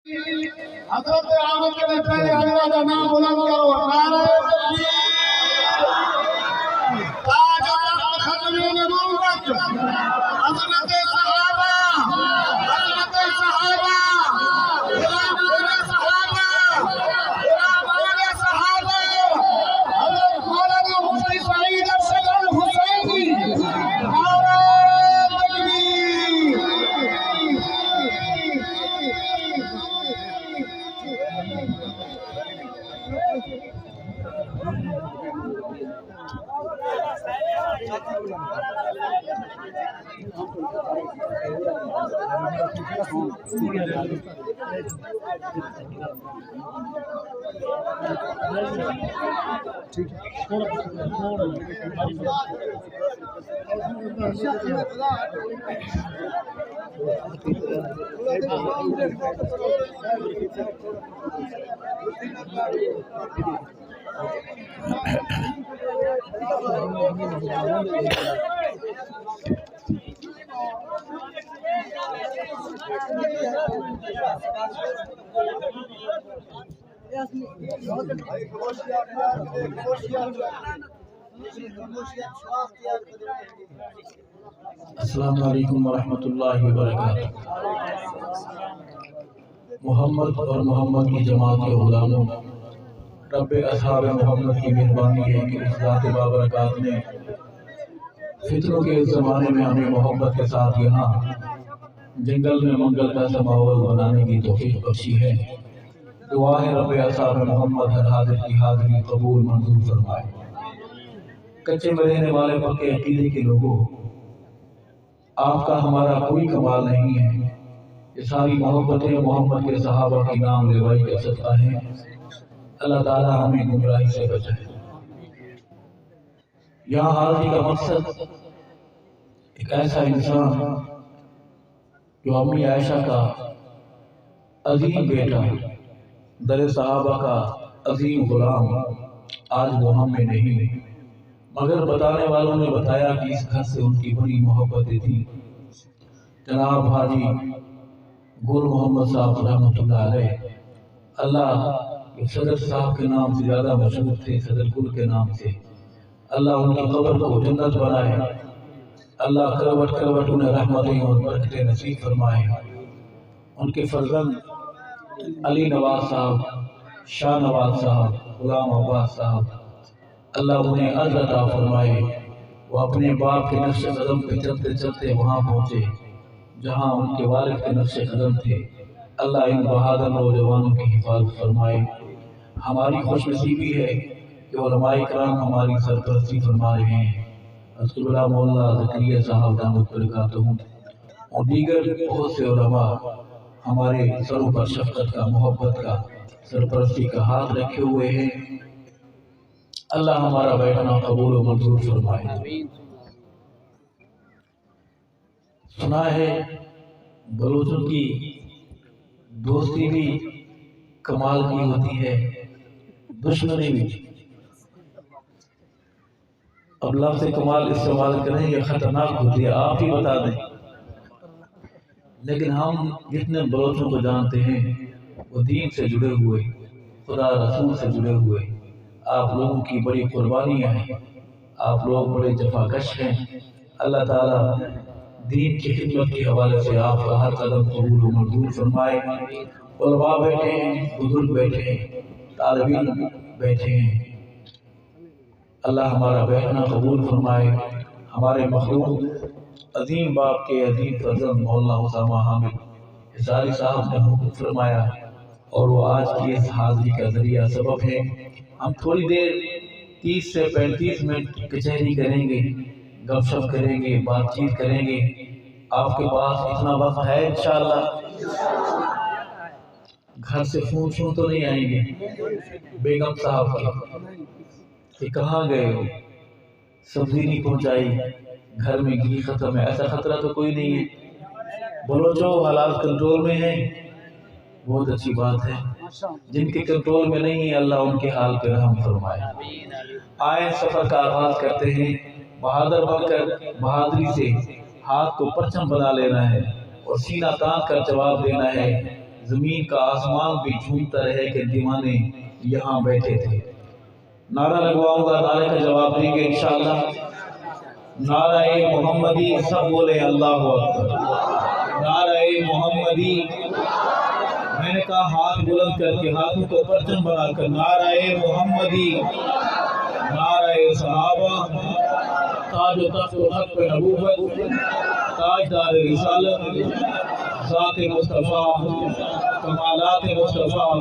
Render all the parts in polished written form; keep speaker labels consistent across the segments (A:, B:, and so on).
A: حضرت آمد کے لیے پہلے اللہ کا نام بلند کرو، نعرہ تکبیر، تاج و ختم نبوت، حضرت صحابہ، حضرت صحابہ، غلامان صحابہ، غلامان صحابہ، حضرت مولانا مفتی سعید ارشد الحسینی، نعرہ
B: السلام علیکم ورحمۃ اللہ وبرکاتہ۔ محمد اور محمد کی جماعت کے غلاموں، رب اصحاب محمد کی مہربانی ہے کہ اس ذات بابرکات نے فتنوں کے اس زمانے میں ہمیں محبت کے ساتھ یہاں جنگل میں منگل کا سا ماحول بنانے کی توفیق بخشی ہے۔ دعا ہے رب اصحاب محمد ہر حاضر کی حاضری قبول منظور فرمائے۔ کچے میں رہنے والے پکے عقیدے کے لوگوں، آپ کا ہمارا کوئی کمال نہیں ہے، یہ ساری محبتیں محمد کے صحابہ کی نام لیوائی کا صدقہ ہیں۔ اللہ تعالی ہمیں گمراہی سے بچائے۔ یہاں حاضری کا مقصد ایک ایسا انسان جو امی عائشہ کا عظیم بیٹا، در صحابہ کا عظیم غلام، آج وہ ہم میں نہیں، مگر بتانے والوں نے بتایا کہ اس گھر سے ان کی بڑی محبتیں تھیں۔ جناب حاجی گل محمد صاحب رحمۃ اللہ علیہ، اللہ صدر صاحب کے نام سے زیادہ مشہور تھے، صدر گل کے نام سے۔ اللہ ان کی قبر کو جنت بنائے، اللہ کروٹ کروٹ انہیں رحمتیں اور برکتیں نصیب فرمائے۔ ان کے فرزند علی نواز صاحب، شاہ نواز صاحب، غلام عباس صاحب، اللہ انہیں عز عطا فرمائے۔ وہ اپنے باپ کے نقش قدم پہ چلتے چلتے وہاں پہنچے جہاں ان کے والد کے نقش قدم تھے۔ اللہ ان بہادر نوجوانوں کی حفاظت فرمائے۔ ہماری خوش نصیبی ہے کہ علماء کرام ہماری سرپرستی فرما رہے ہیں۔ حضرت غلام مولانا زکریا صاحب دامت برکاتہم اور دیگر بہت سے علماء ہمارے سروں پر شفقت کا، محبت کا، سرپرستی کا ہاتھ رکھے ہوئے ہیں۔ اللہ ہمارا بیٹھنا قبول و منظور فرمائے۔ سنا ہے بلوچوں کی دوستی بھی کمال کی ہوتی ہے، دشمنی بھی۔ اب لفظ کمال استعمال کریں یہ خطرناک ہوتی ہے، آپ ہی بتا دیں۔ لیکن ہم جتنے بلوچوں کو جانتے ہیں وہ دین سے جڑے ہوئے، خدا رسول سے جڑے ہوئے۔ آپ لوگوں کی بڑی قربانیاں ہیں، آپ لوگ بڑے جفاکش ہیں۔ اللہ تعالیٰ دین کی خدمت کے حوالے سے آپ کا ہر قدم قبول و منظور فرمائے۔ علماء بیٹھے ہیں، بزرگ بیٹھے ہیں، طالب علم بیٹھے ہیں، اللہ ہمارا بیٹھنا قبول فرمائے۔ ہمارے مخلوق عظیم باپ کے عظیم فرزند مولانا اسامہ حامد حصاری صاحب نے حکم فرمایا اور وہ آج کی اس حاضری کا ذریعہ سبب ہے۔ ہم تھوڑی دیر 30 سے 35 منٹ کچہری کریں گے، گپ شپ کریں گے، بات چیت کریں گے۔ آپ کے پاس اتنا وقت ہے انشاءاللہ؟ گھر سے فون تو نہیں آئیں گے بیگم صاحب کے کہ کہاں گئے ہو، سبزی نہیں پہنچائی، گھر میں گھی ختم ہے؟ ایسا خطرہ تو کوئی نہیں ہے۔ بلوچوں حالات کنٹرول میں ہیں، بہت اچھی بات ہے۔ جن کے کنٹرول میں نہیں ہے اللہ ان کے حال پہ رحم فرمائے۔ آئے سفر کا آغاز کرتے ہیں، بہادر بن کر بہادری سے ہاتھ کو پرچم بنا لینا ہے اور سینہ تان کر جواب دینا ہے، زمین کا آسمان بھی جھومتا رہے کہ دیوانے یہاں بیٹھے تھے۔ نعرہ لگواؤں گا، نعرے کا جواب دیں گے انشاءاللہ۔ نعرہ محمدی، سب بولے اللہ اکبر۔ نعرہ محمدی، میں نے کہا ہاتھ بلند کر کے، ہاتھوں کو پرچم بنا کر، نعرہ محمدی، نعرہ صحابہ، تاج و تخت و خط پہ نبوت، تاجدار رسالت، ذات مصطفیٰ، کمالات مصطفیٰ،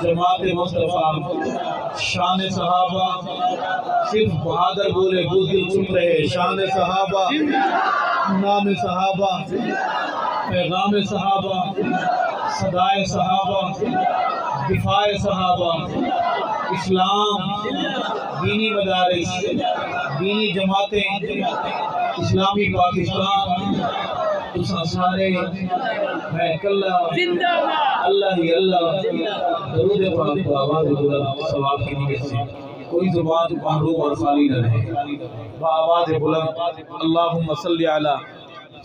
B: جماعت مصطفیٰ، شان صحابہ، صرف بہادر بولے بزدل چپ رہے، شان صحابہ، نام صحابہ، پیغام صحابہ، صدائے صحابہ، دفاع صحابہ، اسلام، دینی مدارس، دینی جماعتیں، اسلامی پاکستان، تساں سارے میں کلا اللہ ہی اللہ درود پاک کو آواز بلند ثواب کی نیت سے کوئی زبان محروم اور خالی نہ رہے، بآواز بلند اللہم صلی علی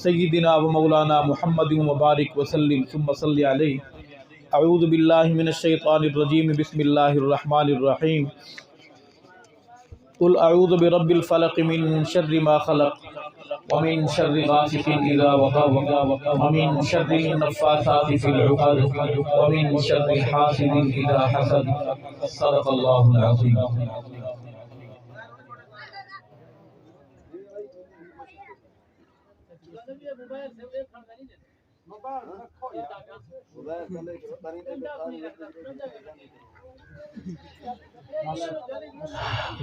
B: سیدنا و مولانا محمد مبارک وسلم ثم صلی علیہ۔ اعوذ باللہ من الشیطان الرجیم، بسم اللہ الرحمن الرحیم۔ قل اعوذ برب الفلق من شر ما خلق ومن شر غاسق اذا وقب ومن شر النفاثات في العقد ومن شر حاسد اذا حسد۔ صدق اللہ العظیم۔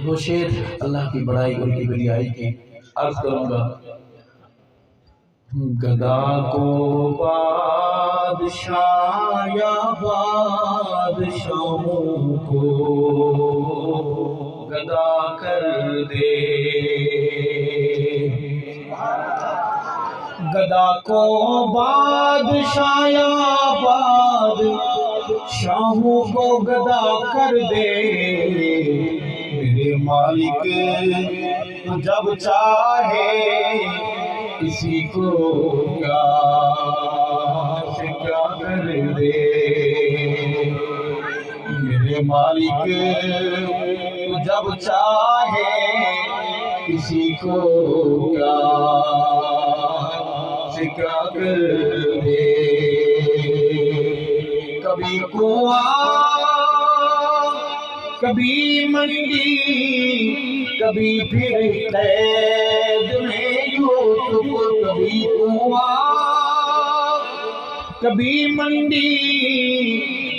B: دو شعر اللہ کی بڑائی اور کبریائی کے عرض کروں گا۔ گدا کو بادشاہ یا بادشاہوں کو گدا کر دے، گدا کو بادشاہ یا بادشاہوں کو گدا کر دے، میرے مالک جب چاہے کسی کو کیا سے کیا کر دے، میرے مالک جب چاہے کسی کو کیا سے کیا کر دے۔ کبھی کنواں کبھی منڈی کبھی پھر قید میں یوسف، کبھی کنواں کبھی منڈی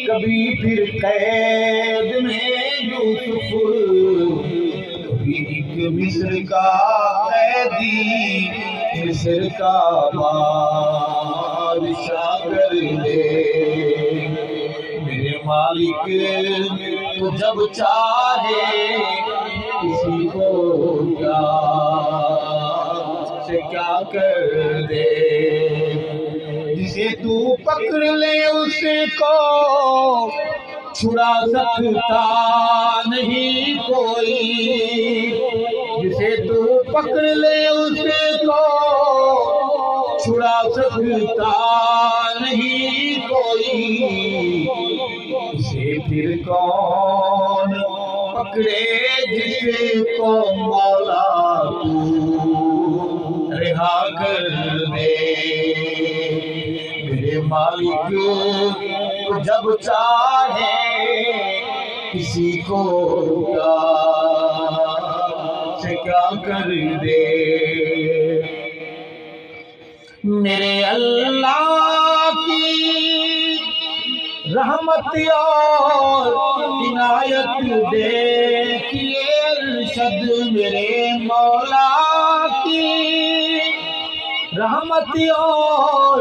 B: کبھی پھر قید میں یوسف، کبھی ایک مصر کا قیدی مصر کا بادشاہ کر دے، میرے مالک تو جب چاہے کسی کو کیا سے کیا کر دے، جسے تو پکڑ لے اس کو چھڑا سکتا نہیں کوئی، جسے تو پکڑ لے اس کو چھڑا سکتا نہیں کوئی، اسے پھر کون پکڑے جس کو مولا تو رہا کر دے، میرے مالک جب چاہے کسی کو کیا سے کیا کر دے، میرے اللہ کی رحمت اور عنایت دیکھیے ارشد، میرے مولا کی رحمت اور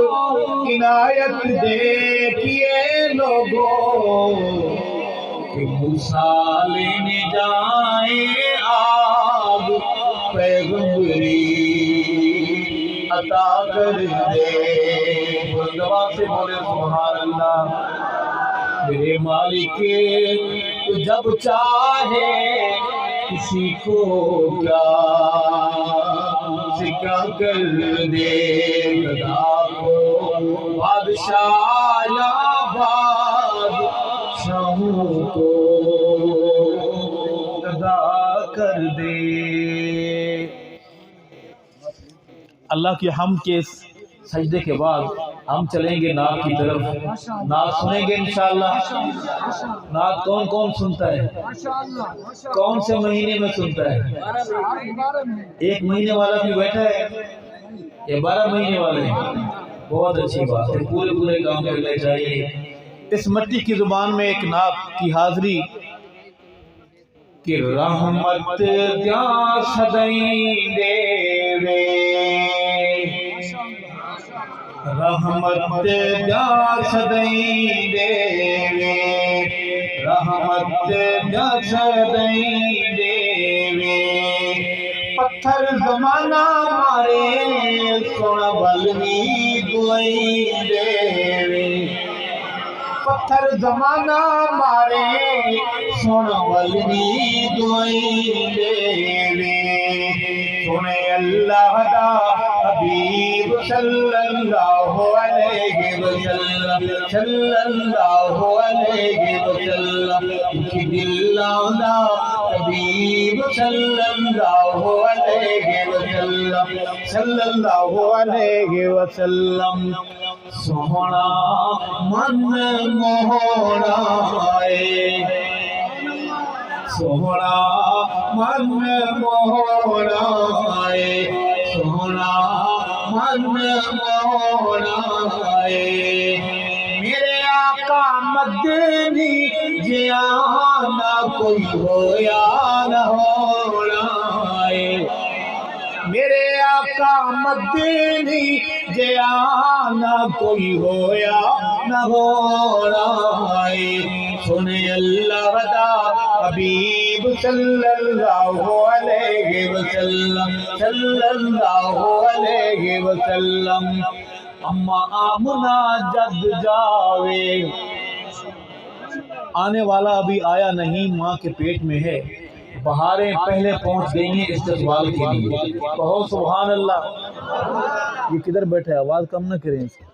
B: عنایت دیکھیے لوگوں، کہ موسیٰ لینے جائیں آگ پیغمبری عطا کر دے، بلندوا سے بولے سبحان اللہ۔ میرے مالک تو جب چاہے کسی کو کیا سے کیا کر دے، گدا کو بادشاہ آیا بادشاہوں کو ادا کر دے۔ اللہ کی حمد کے سجدے کے بعد ہم چلیں گے نعت کی طرف۔ نعت سنیں گے انشاءاللہ۔ نعت کون کون سنتا ہے؟ کون سے مہینے میں سنتا ہے؟ 1 مہینے والا بھی بیٹھا ہے یا 12 مہینے والے ہیں؟ بہت اچھی بات ہے، پورے کام کرنے چاہیے۔ اس مٹی کی زبان میں ایک نعت کی حاضری کہ رحمت دیا سدائیں دے وے، رحمت دیا سدائیں دے وے، رحمت دیا سدائیں دے وے، پتھر زمانہ مارے سونا بلوی دعائیں دے وے، پتھر زمانہ مارے سونا بلوی دعائیں دے وے، سنے اللہ دا حبیب صلی اللہ علیہ وسلم، صلی اللہ علیہ وسلم، دلاں دا حبیب صلی اللہ علیہ وسلم، صلی اللہ علیہ وسلم، سونا من موہنا ہے، سونا من موہنا ہے، سونا من موہنا ہے، میرے آقا مدنی جیا نہ کوئی ہویا نہ ہونا ہے، میرے آقا مدنی جیا نہ کوئی ہویا نہ ہونا ہے، سنے اللہ دا حبیب صلی اللہ علیہ وسلم، صلی اللہ علیہ وسلم، اما آمنہ جد جاوے، آنے والا ابھی آیا نہیں، ماں کے پیٹ میں ہے، بہاریں پہلے پہنچ گئی ہیں استقبال کے لیے، کہو سبحان اللہ۔ یہ کدھر بیٹھا ہے؟ آواز کم نہ کریں اس کی۔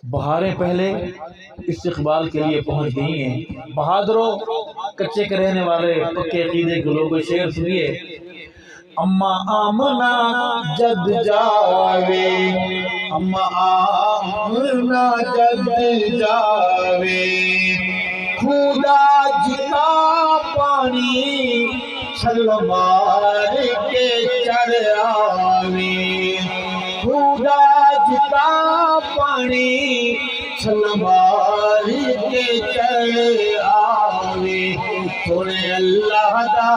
B: بہاریں پہلے استقبال کے لیے پہنچ گئی ہیں، بہادروں، کچے کے رہنے والے، پکے عقیدے کے لوگوں، شعر سنیے، اما آمنہ جد جاوے، اما آمنہ جد جاوے، خدا جتا پانی چھل مار کے چڑھ آوے، خدا جتا پانی چھل مار کے چڑھ آوے، سنے اللہ دا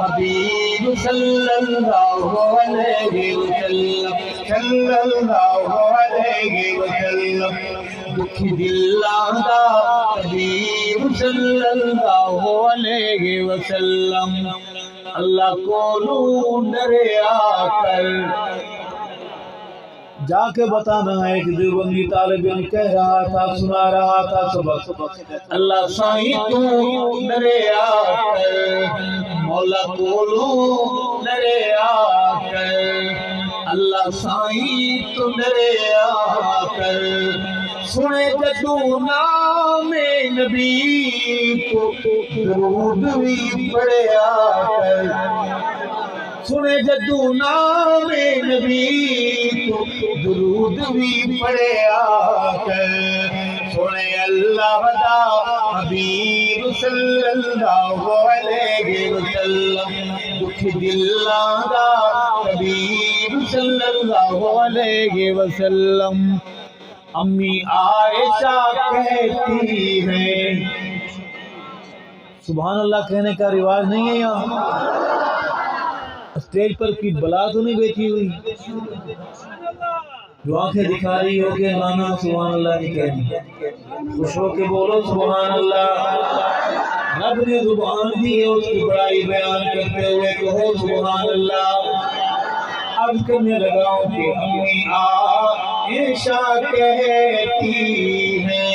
B: حبیب صلی اللہ علیہ وسلم، صلی اللہ علیہ وسلم، دکھ دلاں دا حبیب صلی اللہ علیہ وسلم، اللہ کو ڈرے آ کر جا کے بتانا ہے کہ دیوبندی طالب علم کہہ رہا تھا، سنا رہا تھا سبق، اللہ سائیں تو ڈرے آ کر، مولا کو ڈرے آ کر، اللہ سائیں تو ڈرے آ کر، سنے جدو نام نبی تو درود بھی پڑھے آ کر، سنے جدو نام نبی تو درود بھی پڑھے آ کر، سنے اللہ دا حبیب صلی اللہ علیہ وسلم، دکھ دلاں دا حبیب صلی اللہ علیہ وسلم، امی عائشہ کہتی ہے، سبحان اللہ کہنے کا رواج نہیں ہے یہاں، اسٹیج پر کی بلا تو نہیں بیٹھی ہوئی جو آنکھیں دکھا رہی ہو کہ مانا سبحان اللہ نہیں کہنی، خوش ہو کے بولو سبحان اللہ، رب نے زبان دی ہے اس کی بڑائی بیان کرتے ہوئے کہو سبحان اللہ۔ اب کرنے لگاؤں کہ امی عائشہ کہتی ہیں،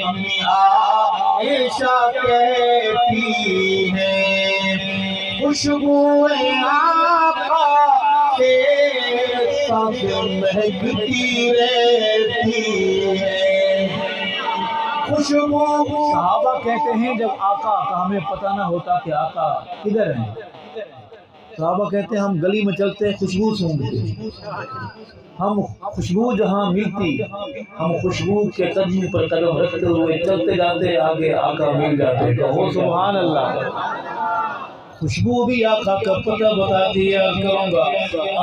B: امی عائشہ کہتی ہیں، خوشبو آقا کے سانسیں مہکتی رہتی ہے خوشبو. صحابہ کہتے ہیں جب آقا کا ہمیں پتہ نہ ہوتا کہ آقا کدھر ہیں، صحابہ کہتے ہیں ہم گلی میں چلتے خوشبو سونگھتے، ہم خوشبو جہاں ملتی ہم خوشبو کے قدم پر قدم رکھتے ہوئے چلتے جاتے، آگے آقا مل جاتے. کہو سبحان اللہ. خوشبو بھی آقا کا پتہ بتاتی ہے. عرض کروں گا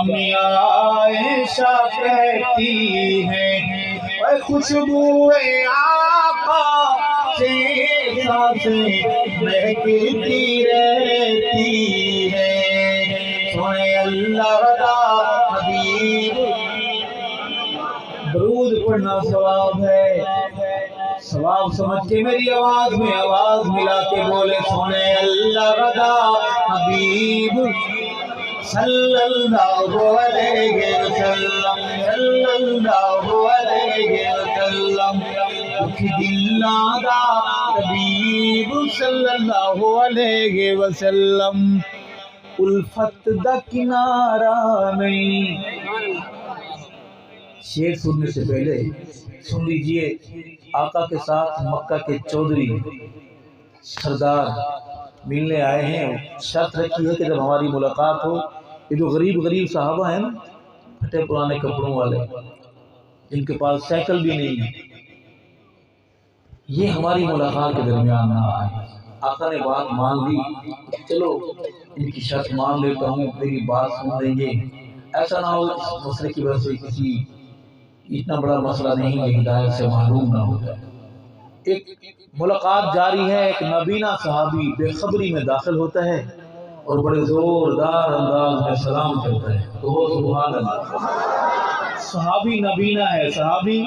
B: امی عائشہ کہتی ہیں اے خوشبو آقا سے سانسیں مہکتی رہتی ہے. سنے اللہ دا حبیب. درود پڑھنا ثواب ہے، ثواب سمجھ کے میری آواز میں آواز ملا کے بولے سنے اللہ دا حبیب صلی اللہ علیہ وسلم صلی اللہ علیہ وسلم. دکھ دلاں دا حبیب صلی اللہ علیہ وسلم. الفت دا کنارہ نہیں. شعر سننے سے پہلے سن لیجئے آقا کے ساتھ مکہ کے چودھری سردار ملنے آئے ہیں. شرط رکھی ہے کہ جب ہماری ملاقات ہو، یہ جو غریب صحابہ ہیں نا، پھٹے پرانے کپڑوں والے جن کے پاس سائیکل بھی نہیں ہے، یہ ہماری ملاقات کے درمیان نہ آئے. آقا نے بات مان لی، چلو ان کی شرط مان لیتا ہوں، میری بات سن لیں گے. ایسا نہ ہو اس مسئلے کی وجہ سے کسی اتنا بڑا مسئلہ نہیں ہے ہدایت سے محروم نہ ہو جائے. ایک ملاقات جاری ہے. ایک نابینا صحابی بے خبری میں داخل ہوتا ہے اور بڑے زوردار انداز میں سلام کرتا ہے. تو سبحان اللہ. صحابی نابینا ہے. صحابی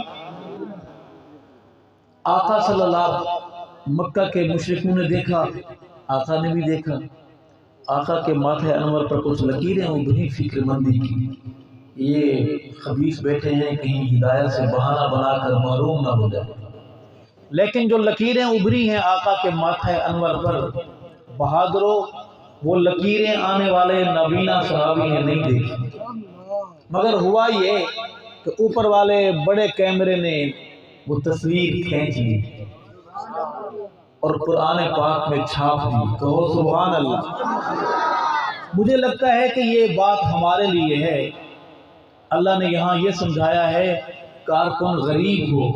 B: آقا صلی اللہ علیہ وسلم مکہ کے مشرکوں نے دیکھا، آقا نے بھی دیکھا. آقا کے ماتھے انور پر کچھ لکیریں ابھری فکر مندی کی. یہ خبیث بیٹھے ہیں کہیں ہدایت سے بہانہ بنا کر محروم نہ ہو جائے. لیکن جو لکیریں ابھری ہیں آقا کے ماتھے انور پر، بہادروں وہ لکیریں آنے والے نابینا صحابی نے نہیں دیکھی. مگر ہوا یہ کہ اوپر والے بڑے کیمرے نے وہ تصویر کھینچ لی اور قرآن پاک میں چھاپ دی. کہو سبحان اللہ. مجھے لگتا ہے کہ یہ بات ہمارے لیے ہے. اللہ نے یہاں یہ سمجھایا ہے کارکن غریب ہو،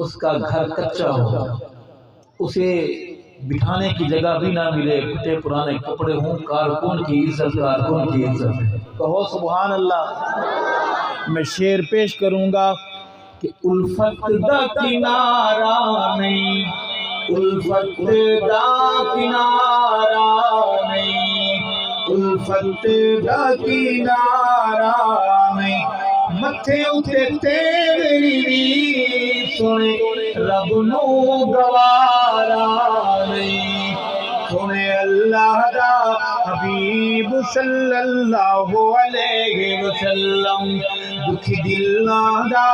B: اس کا گھر کچا ہو، اسے بٹھانے کی جگہ بھی نہ ملے، پھٹے پرانے کپڑے ہوں، کارکن کی عزت کارکن کی عزت ہے. کہو سبحان اللہ. میں شعر پیش کروں گا کہ الفت دا کنارہ نہیں، الفت دا کنارہ نہیں، الفت دا کنارہ نہیں. متھے اتے تیری بھی سنے رب نو گوارا نہیں. سنے اللہ دا حبیب صلی اللہ علیہ وسلم. دکھ دلاں دا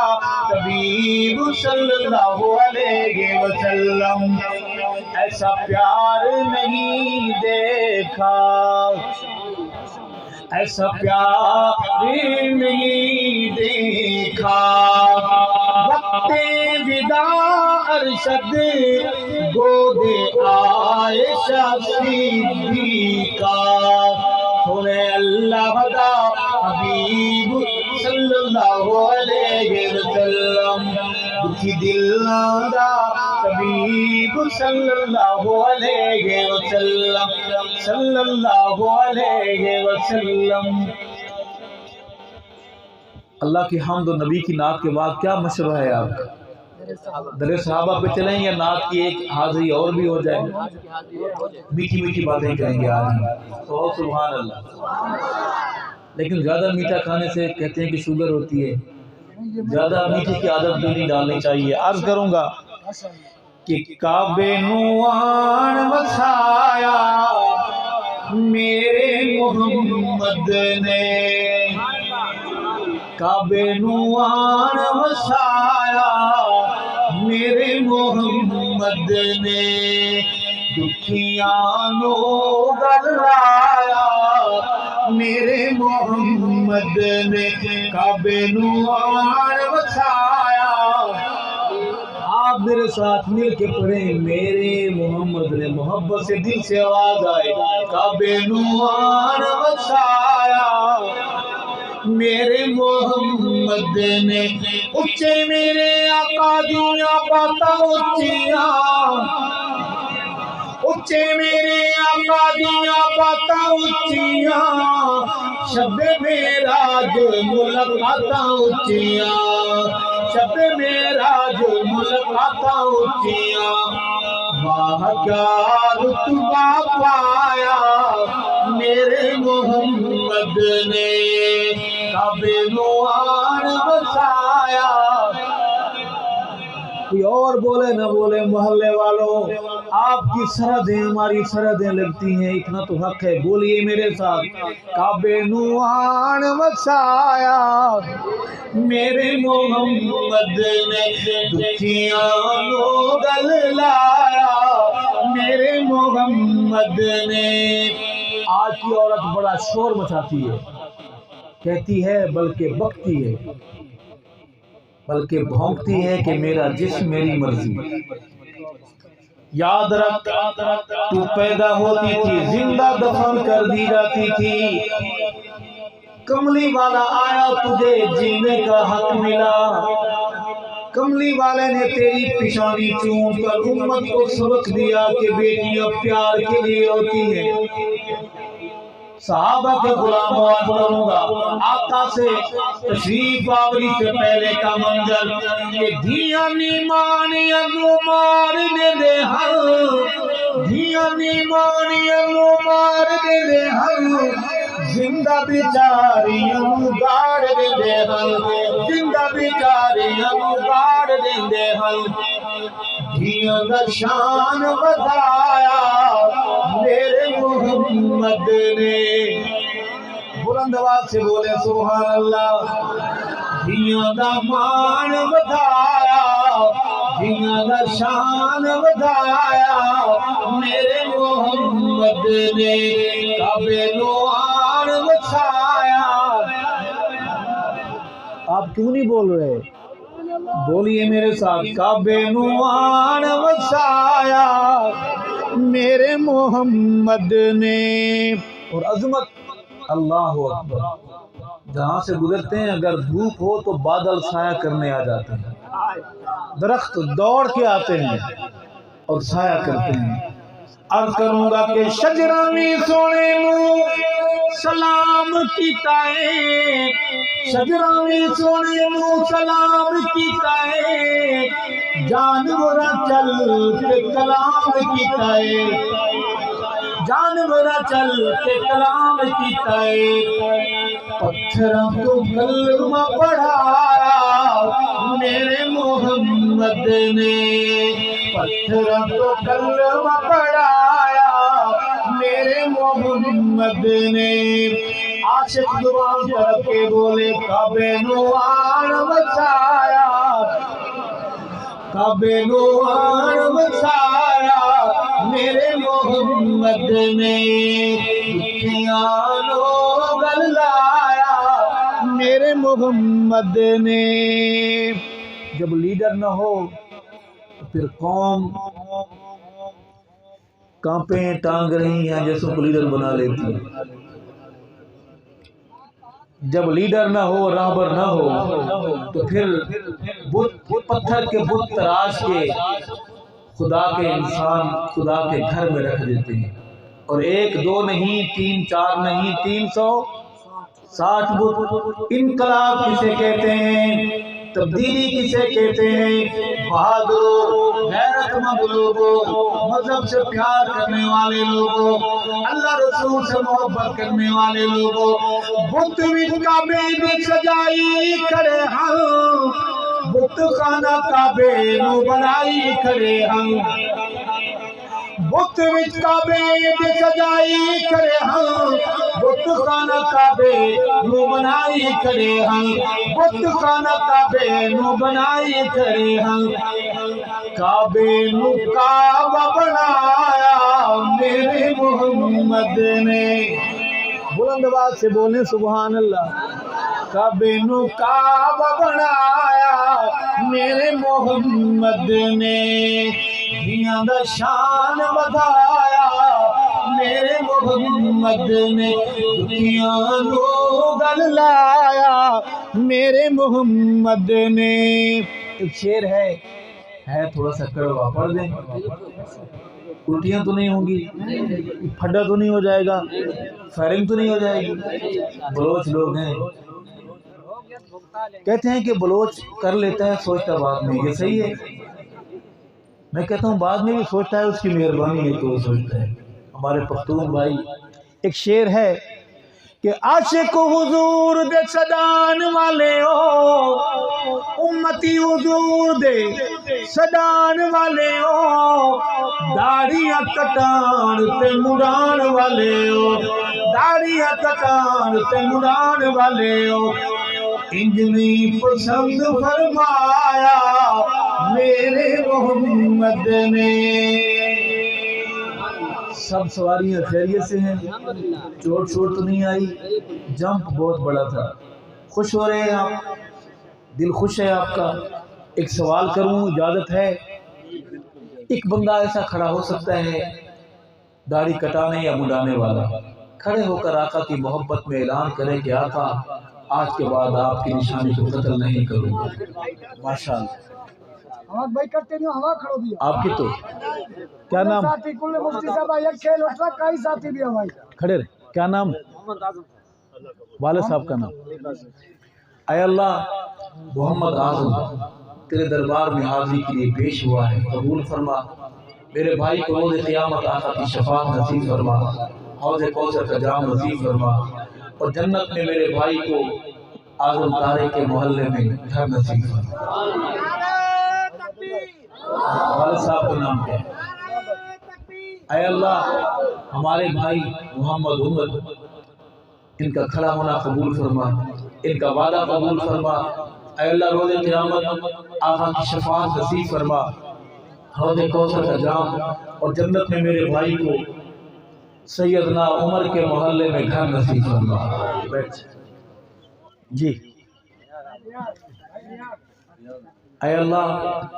B: حبیب صلی اللہ علیہ وسلم. ایسا پیار نہیں دیکھا، ایسا پیار نہیں دیکھا. وقت وداع ارشد گود عائشہ صدیقہ. سنے اللہ دا حبیب صلی اللہ علیہ وسلم. دکھ دلاں دا حبیب صلی اللہ علیہ وسلم صلی اللہ علیہ وسلم. اللہ کی حمد و نبی کی نعت کے بعد کیا مشورہ ہے آپ کا؟ در صحابہ پہ چلیں یا نعت کی ایک حاضری اور بھی ہو جائے؟ میٹھی میٹھی باتیں کریں گے آج. تو سبحان اللہ. لیکن زیادہ میٹھا کھانے سے کہتے ہیں کہ شوگر ہوتی ہے، زیادہ میٹھے کی عادت بھی نہیں ڈالنی چاہیے. عرض کروں گا کہ کعبے نو آن وسایا میرے محمد نے، کعبے نو آن وسایا میرے محمد نے. دکھیاں نو گلایا میرے محمد محمد نے کعبے نو آن وسایا۔ آپ میرے ساتھ مل کے پڑھیں، میرے محمد نے، محبت سے دل سے آواز آئے، کعبے نو آن وسایا میرے محمد نے، اچھے میرے آقا دیاں باتاں اچھیاں، اچھے میرے آقا دیاں باتاں اچھیاں، شب معراج ملاقاتاں اچھیاں، شب معراج ملاقاتاں اچھیاں، واہ کیا رتبہ پایا میرے محمد نے، کعبے نو آن وسایا۔ کوئی اور بولے نہ بولے محلے والوں، آپ کی سرحدیں ہماری سرحدیں لگتی ہیں، اتنا تو حق ہے، بولیے میرے ساتھ، کعبے نو آن وسایا میرے محمد نے، دکھیاں نو گل لایا میرے محمد نے۔ آج کی عورت بڑا شور مچاتی ہے، کہتی ہے بلکہ بکتی ہے، بلکہ بھونکتی ہے کہ میرا جسم میری مرضی۔ یاد رکھ تو پیدا ہوتی تھی زندہ دفن کر دی جاتی تھی، کملی والا آیا تجھے جینے کا حق ملا، کملی والے نے تیری پیشانی چوم کر امت کو سبق دیا کہ بیٹیاں پیار کے لیے ہوتی ہیں۔ صحابہ کے غلام بات کروں گا، آقا سے تشریف آوری سے پہلے کا منظر، کہ دھیاں نیمانیاں نو مار دے دے ہر، دھیاں نیمانیاں نو مار دے دے ہر، زندہ بیچاریاں نو گاڑ دے دے ہر، زندہ بیچاریاں نو گاڑ دے دے ہر، دھیاں دا شان بدایا میرے محمد نے، بلند آواز سے بولے سبحان اللہ، دھیاں دا مان بدایا، دھیاں دا شان بدایا میرے محمد نے، کعبے نو آن وسایا۔ آپ کیوں نہیں بول رہے؟ بولیے میرے ساتھ، کعبے نو آن وسایا میرے محمد نے۔ اور عظمت، اللہ اکبر، جہاں سے گزرتے ہیں اگر دھوپ ہو تو بادل سایہ کرنے آ جاتے ہیں، درخت دوڑ کے آتے ہیں اور سایہ کرتے ہیں۔ عرض کروں گا کہ شجراوی سونے نو سلام کیتا ہے، شجراوی سونے نو سلام کیتا ہے، جانوراں چل کے کلام کیتا ہے، جانوراں چل کے کلام کیتا ہے، پتھراں تو کلمہ پڑھایا میرے محمد نے، پتھراں تو کلمہ پڑھایا میرے محمد نے۔ عاشق زبان کر کے بولے کعبے نو آن وسایا، کعبے نو آن وسایا میرے محمد نے، دکھیاں نو گل لایا میرے محمد نے۔ جب لیڈر نہ ہو تو پھر قوم کانپیں ٹانگ رہی ہیں جیسے کو لیڈر بنا لیتی ہے۔ جب لیڈر نہ ہو، راہبر نہ ہو تو پھر پتھر کے بت تراش کے خدا کے انسان خدا کے گھر میں رکھ دیتے ہیں، اور ایک دو نہیں، 3 4 نہیں، 360 بت۔ انقلاب کسے کہتے ہیں؟ تبدیلی کسے کہتے ہیں؟ بہادروں، غیرت مند لوگوں، مذہب سے پیار کرنے والے لوگوں، اللہ رسول سے محبت کرنے والے لوگوں، بت وچ کعبے دی سجائی کرے ہاں، بت خانہ کعبے نو بنائی کرے ہاں، بت وچ کعبے دی سجائی کرے ہاں، بت خانہ کعبے نو بنائی کرے ہاں، بت خانہ کعبے نو بنائی کرے ہاں، کعبے نو کعبہ بنایا میرے محمد نے۔ بلند آواز سے بولیں سبحان اللہ۔ کعبے نو کعبہ بنایا میرے محمد نے، دنیا دا شان بدھایا میرے محمد نے، دنیا نو گل لایا میرے محمد نے۔ ایک شعر ہے تھوڑا سا کڑوا، پڑھ دیں؟ الٹیاں تو نہیں ہوں گی، پھڈا تو نہیں ہو جائے گا، فائرنگ تو نہیں ہو جائے گی؟ بلوچ لوگ ہیں، کہتے ہیں کہ بلوچ کر لیتا ہے سوچتا بعد میں، یہ صحیح ہے؟ میں کہتا ہوں بعد میں بھی سوچتا ہے، اس کی مہربانی ہے تو وہ سوچتا ہے۔ ہمارے پختون بھائی، ایک شعر ہے کہ عاشق حضور دے صدان والے ہو، امتی حضور دے صدان والے ہو، داڑیاں کٹان تے مڑان والے ہو، داڑیاں کٹان تے مڑان والے ہو، انجنی پسند فرمایا میرے محمد نے۔ سب سواریاں خیریت سے ہیں؟ چوٹ تو نہیں آئی؟ جمپ بہت بڑا تھا، خوش ہو رہے ہیں آپ؟ دل خوش ہے آپ کا؟ ایک سوال کروں، اجازت ہے؟ ایک بندہ ایسا کھڑا ہو سکتا ہے داڑھی کٹانے یا مڈانے والا، کھڑے ہو کر آقا کی محبت میں اعلان کرے کہ آقا آج کے بعد آپ کی نشانی کو قتل نہیں کروں گا؟ ماشاءاللہ
A: بھائی کرتے نہیں ہوا کھڑو بھی
B: آپ کی تو کیا نام؟
A: ساتھی کل مفتی صاحب ایک کھیل اٹھا کئی ساتھی بھی ہمائی
B: کھڑے رہے، کیا نام؟ والد صاحب کا نام؟ اے اللہ، محمد اعظم تیرے دربار میں حاضری کے لیے پیش ہوا ہے، قبول فرما۔ میرے بھائی کو روز قیامت آقا کی شفاعت نصیب فرما، حوض کوثر کا جام نصیب فرما، اور جنت میں میرے بھائی کو اعظم طارق کے محلے میں گھر نصیب فرما۔ والد صاحب کا نام کیا ہے؟ اے اللہ، ہمارے بھائی محمد عمر، ان کا کھڑا ہونا قبول فرما، ان کا وعدہ قبول فرما۔ اے اللہ، روز قیامت آقا کی شفاعت نصیب فرما، حوض کوثر کا جام، اور جنت میں میرے بھائی کو سیدنا عمر کے محلے میں گھر نصیب فرما۔ بیٹھ جی۔ اے اللہ،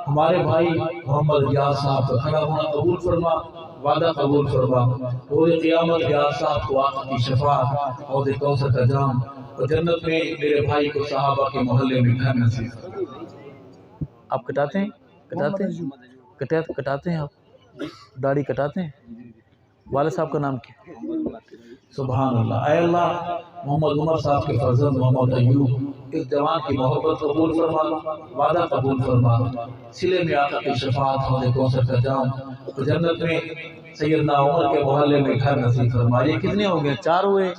B: ہمارے بھائی محمد ریاض صاحب کا کھڑا ہونا قبول فرما، وعدہ قبول فرما، روز قیامت ریاض صاحب کو آقا کی شفاعت، حوض کوثر کا جام، اور جنت میں میرے بھائی کو صحابہ کے محلے میں گھر نصیب فرما۔ آپ کٹاتے ہیں؟ کٹاتے ہیں آپ؟ داڑھی کٹاتے ہیں؟ والد صاحب کا نام کیا؟ سبحان اللہ۔ اے اللہ، محمد عمر صاحب کے فرزند محمد ایوب، اس جوان کی محبت قبول فرما، وعدہ قبول فرما، سلے میں آقا کی شفاعت، حوض کوثر کا جام، اور جنت میں سیدنا عمر کے محلے میں گھر نصیب فرما۔ یہ کتنے ہو گئے؟ 4 ہوئے۔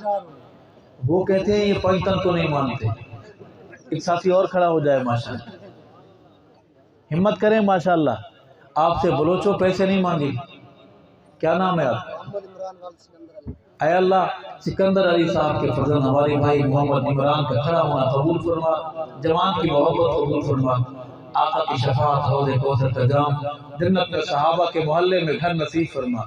B: وہ کہتے ہیں یہ پنجتن کو نہیں مانتے۔ ایک ساتھی اور کھڑا ہو جائے، ماشاءاللہ ہمت کریں، ماشاءاللہ۔ آپ سے بلوچوں پیسے نہیں مانگے، کیا نام ہے آپ؟ اے اللہ، سکندر علی صاحب کے فرزند ہمارے بھائی محمد عمران کا کھڑا ہونا قبول فرما، جوان کی محبت قبول فرما، آقا کی شفاعت، حوض کوثر کا جام، جنت میں صحابہ کے محلے میں گھر نصیب فرما۔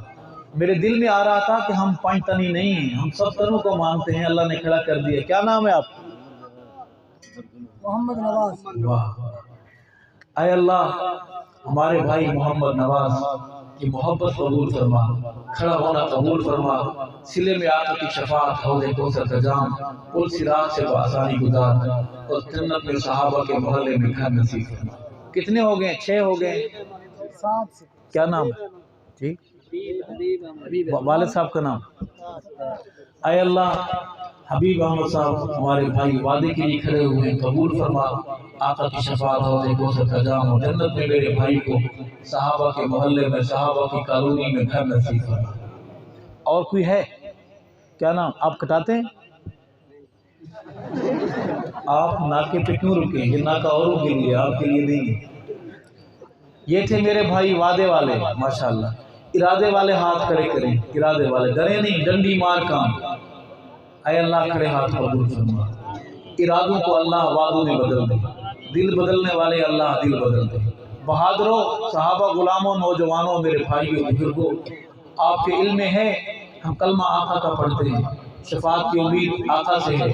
B: میرے دل میں آ رہا تھا کہ ہم 5 تنی نہیں ہیں، ہم سب تنوں کو مانتے ہیں، اللہ نے کھڑا کر دیا۔ کیا نام ہے آپ؟
A: محمد نواز۔
B: واہ۔ اے اللہ، ہمارے بھائی محمد نواز کی محبت قبول فرما، کھڑا ہونا قبول فرما، سلے میں آقا کی شفاعت، حوض کوثر کا جام، پل صراط سے بآسانی گزار، اور جنت میں صحابہ کے محلے میں گھر نصیب فرما۔ کتنے ہو گئے؟ 6 ہو گئے۔
A: 7
B: کیا نام ہے؟ ٹھیک، والد صاحب کا نام؟ اے اللہ، حبیب احمد صاحب ہمارے بھائی وعدے کے لیے کھڑے ہوئے ہیں، قبول فرما، آقا کی شفاعت، حوض کوثر کا جام، اور جنت میں میرے بھائی کو صحابہ کے محلے میں، صحابہ کی کالونی میں گھر نصیب فرما۔ اور کوئی ہے؟ کیا نام؟ آپ کٹاتے ہیں؟ آپ ناکے پہ کیوں رکے؟ یہ ناکہ اوروں کے لیے، آپ کے لیے نہیں ہے۔ یہ تھے میرے بھائی وعدے والے، ماشاءاللہ۔ ارادے والے ہاتھ کھڑے کریں، ارادے والے، ڈرے نہیں، ڈنڈی مار کام۔ اے اللہ، کھڑے ہاتھ قبول فرما، ارادوں کو اللہ وعدوں میں بدل دے، دل بدلنے والے اللہ دل بدل دے۔ بہادروں، صحابہ، غلاموں، نوجوانوں، میرے بھائیوں، بزرگوں، آپ کے علم میں ہے، ہم کلمہ آقا کا پڑھتے ہیں، شفاعت کی امید آقا سے ہے،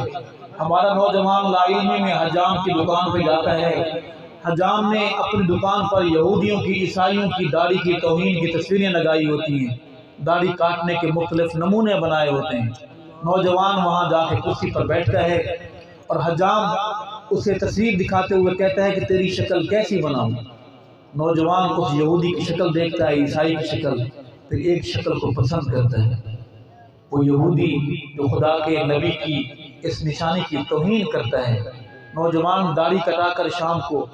B: ہمارا نوجوان لا علمی میں حجام کی دکان پہ جاتا ہے، حجام نے اپنی دکان پر یہودیوں کی، عیسائیوں کی داڑھی کی توہین کی تصویریں لگائی ہوتی ہیں، داڑھی کاٹنے کے مختلف نمونے بنائے ہوتے ہیں۔ نوجوان وہاں جا کے کرسی پر بیٹھتا ہے اور حجام اسے تصویر دکھاتے ہوئے کہتا ہے کہ تیری شکل کیسی بناؤں؟ نوجوان اس یہودی کی شکل دیکھتا ہے، عیسائی کی شکل، پھر ایک شکل کو پسند کرتا ہے، وہ یہودی جو خدا کے نبی کی اس نشانی کی توہین کرتا ہے۔ نوجوان داڑھی کٹا کر شام کو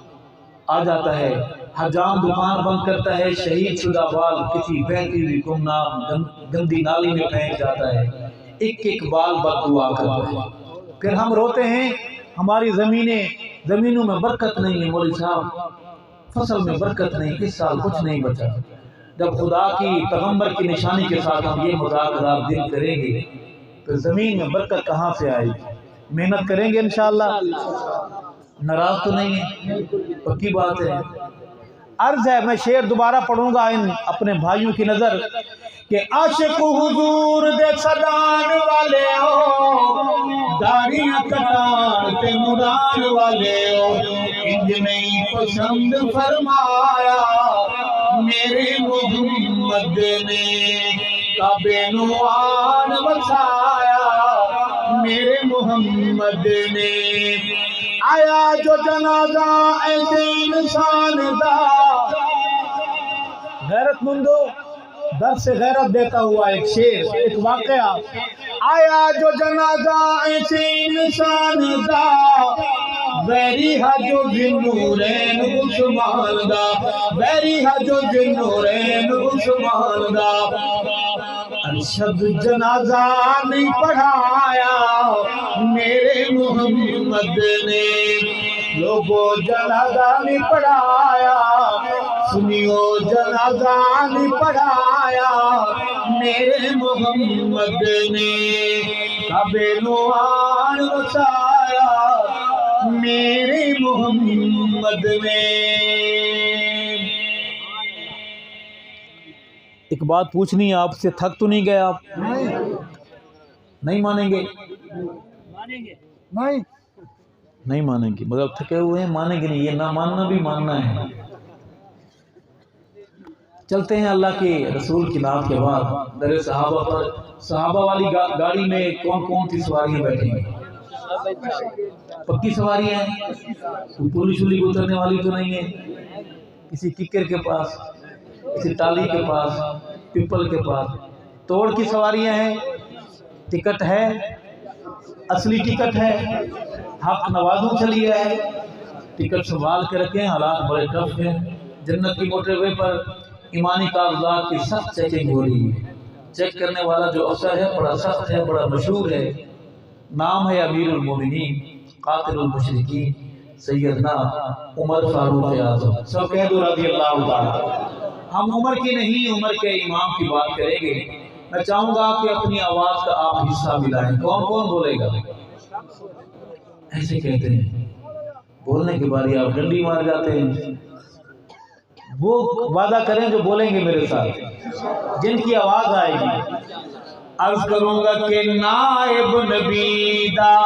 B: آ جاتا ہے، حجام دکان بند کرتا ہے، شہید شدہ بال کسی بہتی ہوئی گمنام گندی نالی میں پھینک جاتا ہے، ایک ایک بال بد دعا کرتا ہے۔ پھر ہم روتے ہیں ہماری زمینوں میں برکت نہیں ہے، مولوی صاحب فصل میں برکت نہیں، اس سال کچھ نہیں بچا۔ جب خدا کی پیغمبر کی نشانی کے ساتھ ہم یہ مذاکرات دل کریں گے تو زمین میں برکت کہاں سے آئے گی؟ محنت کریں گے انشاءاللہ، ناراض تو نہیں ہے، پکی بات ہے۔ عرض ہے، میں شعر دوبارہ پڑھوں گا ان اپنے بھائیوں کی نظر کہ عاشق حضور دے صدان والے ہو، داڑیاں کٹان تے مران والے ہو، انج نہیں پسند فرمایا میرے محمد نے، کعبے نو آن وسایا میرے محمد نے، آیا جو جنازہ ایسے انسان دا، غیرت مندو درس غیرت دیتا ہوا ایک شعر، ایک واقعہ، آیا جو جنازہ ایسے انسان دا، ویری حجو ذنورین عثمان دا، ویری حجو ذنورین عثمان دا، ارشد جنازہ نہیں پڑھایا میرے محمد نے، لوگوں جنازہ نہیں پڑھایا، سنیو جنازہ نہیں پڑھایا میرے محمد نے، کعبے نو آن وسایا میرے محمد نے۔ ایک بات پوچھنی ہے آپ سے، تھک تو نہیں گئے آپ؟ نہیں مانیں گے؟ نہیں مانیں گے، مگر تھکے ہوئے ہیں، مانیں گے نہیں، یہ نہ ماننا بھی ماننا ہے۔ چلتے ہیں اللہ کے رسول کی نام کے بعد در صحابہ پر۔ صحابہ والی گاڑی میں کون کون سی سواریاں بیٹھیں گی؟ پکی سواری ہیں، کوئی پولی شولی اترنے والی تو نہیں ہے، کسی ککر کے پاس، کسی ٹالی کے پاس، پیپل کے پاس، توڑ کی سواریاں ہیں، ٹکٹ ہے، اصلی ٹکٹ ہے، حق نوازوں چلی ہے، ٹکٹ سنبھال کے رکھیں، حالات بڑے ٹف ہیں۔ جنت کی موٹر وے پر ایمانی کاغذات کی سخت چیکنگ ہو رہی ہے، چیک کرنے والا جو افسر ہے بڑا سخت ہے، بڑا مشہور ہے، نام ہے امیر المومنین قاتل المشرکین سیدنا عمر فاروق اعظم، سب کہہ دو رضی اللہ تعالیٰ۔ ہم عمر کی نہیں، عمر کے امام کی بات کریں گے۔ میں چاہوں گا کہ اپنی آواز کا آپ حصہ ملائیں۔ کون کون بولے گا؟ ایسے کہتے ہیں، بولنے کے بارے آپ ڈنڈی مار جاتے ہیں۔ وہ وعدہ کریں جو بولیں گے میرے ساتھ، جن کی آواز آئے گی۔ عرض کروں گا کہ نائب نبی دا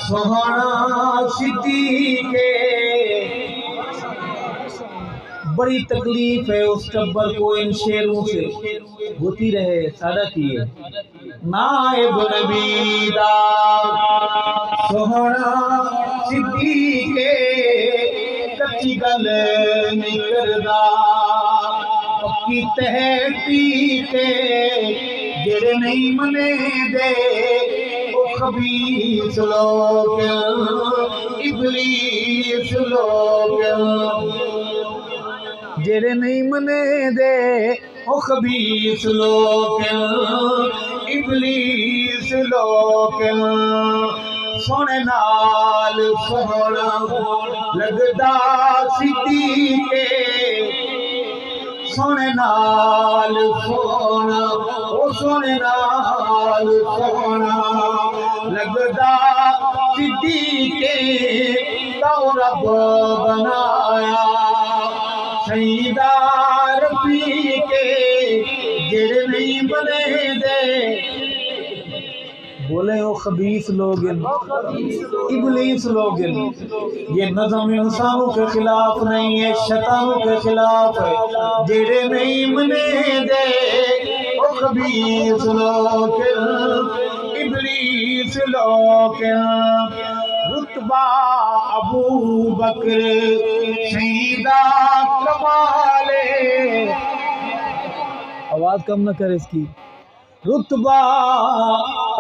B: سوہنا صدیق، بڑی تکلیف ہے اس ٹبر کو ان شیروں سے، ہوتی رہے سادہ کیے۔ نائب نبی دا سوہنا صدیق، کچی گل نہیں کردا، پکی تہتی کے جڑے نہیں منے دے، او خبیث لوگ ابلیس لوگ، جڑے نہیں منے دے او خبیث لوگ ابلیس لوگ، سونے نال سونا لگدا صدیق، سونے نال سونا، او سونے نال سونا لگدا صدیق، تو رب بنایا سیدہ رفیق، جڑے نہیں بنے دے بولے وہ خبیث لوگ ابلیس لوگ، یہ نظم انسانوں کے خلاف نہیں ہے، شیطانوں کے خلاف ہے، جڑے نہیں منے دے وہ خبیث لوگ ابلیس لوگ۔ رتبہ ابو بکر شہیدہ کمالے، آواز کم نہ کرے اس کی، رتبہ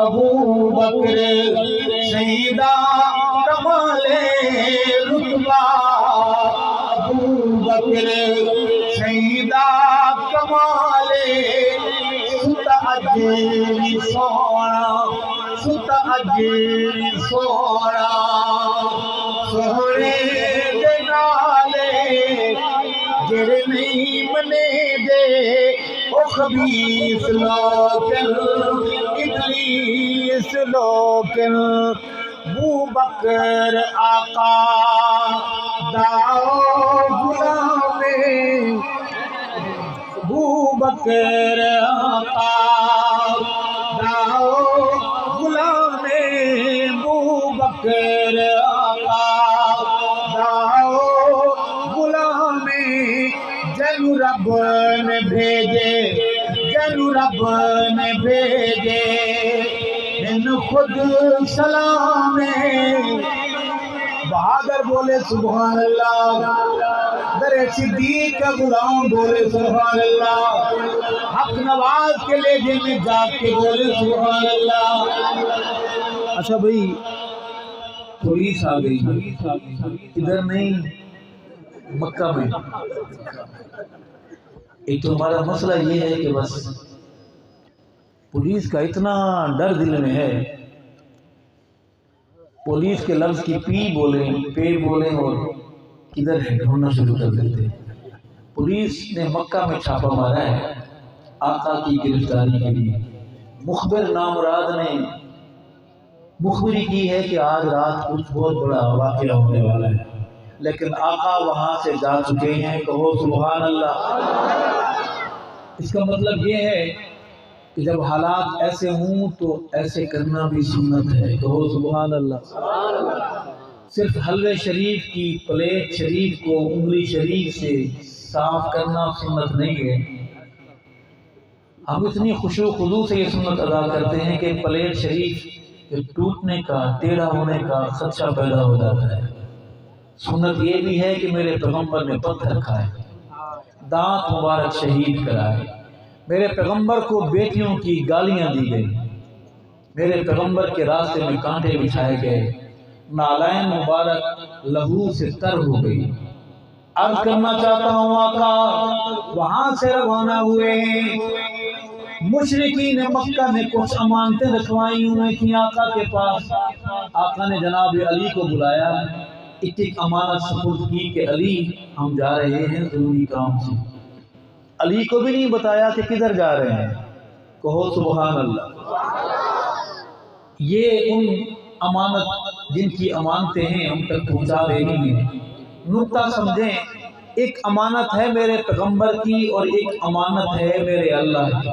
B: ابو بکر شہیدہ کمالے، رتبہ ابو بکر شہیدہ کمالے، ست اجری سونا، ست اجری سونا، سونے دے نالے جڑے نہیں منے دے او خبیث لوگ ابلیس لوگ۔ ابو بکر آقا داؤ غلام، ابو بکر آقا داؤ غلام، ابو بکر آقا داؤ غلام، جنو رب نے بھیجے، جنو رب نے بھیجے، ان خود سلام۔ بہادر بولے سبحان اللہ، در صدیق کا غلام بولے سبحان اللہ، حق نواز کے لہجے میں جاگ کے بولے سبحان اللہ۔ اچھا بھائی، پولیس آ گئی ادھر نہیں مکہ میں۔ ایک تو ہمارا مسئلہ یہ ہے کہ بس پولیس کا اتنا ڈر دل میں ہے، پولیس کے لفظ کی پی بولیں، پے بولیں اور کدھر ہے ڈھونڈنا شروع کر دیتے۔ پولیس نے مکہ میں چھاپا مارا ہے آقا کی گرفتاری کے لیے۔ مخبر نامراد نے مخبری کی ہے کہ آج رات کچھ بہت بڑا واقعہ ہونے والا ہے، لیکن آقا وہاں سے جا چکے ہیں، کہو سبحان اللہ۔ اس کا مطلب یہ ہے کہ جب حالات ایسے ہوں تو ایسے کرنا بھی سنت ہے، کہو سبحان اللہ۔ صرف حلوے شریف کی پلیٹ شریف کو انگلی شریف سے صاف کرنا سنت نہیں ہے۔ ہم اتنی خشوع و خضوع سے یہ سنت ادا کرتے ہیں کہ پلیٹ شریف کے ٹوٹنے کا، ٹیڑھا ہونے کا خدشہ پیدا ہو جاتا ہے۔ سنت یہ بھی ہے کہ میرے پیغمبر نے پتھر کھائے، دانت مبارک شہید کرائے، میرے پیغمبر کو بیٹیوں کی گالیاں دی گئی، میرے پیغمبر کے راستے میں کانٹے بچھائے گئے، نالین مبارک لہو سے تر ہو گئی۔ عرض کرنا چاہتا ہوں آقا وہاں سے روانہ ہوئے ہیں، مشرکین مکہ نے کچھ امانتیں رکھوائی ہوئی تھیں آقا کے پاس۔ آقا نے جناب علی کو بلایا، ایک امانت سپرد کی کہ علی ہم جا رہے ہیں ضروری کام سے۔ علی کو بھی نہیں بتایا کہ کدھر جا رہے ہیں، کہو سبحان اللہ۔ یہ ان امانت جن کی امانتیں ہیں ہم تک پہنچا دینی ہیں۔ نقطہ سمجھیں، ایک امانت ہے میرے پیغمبر کی اور ایک امانت ہے میرے اللہ کی۔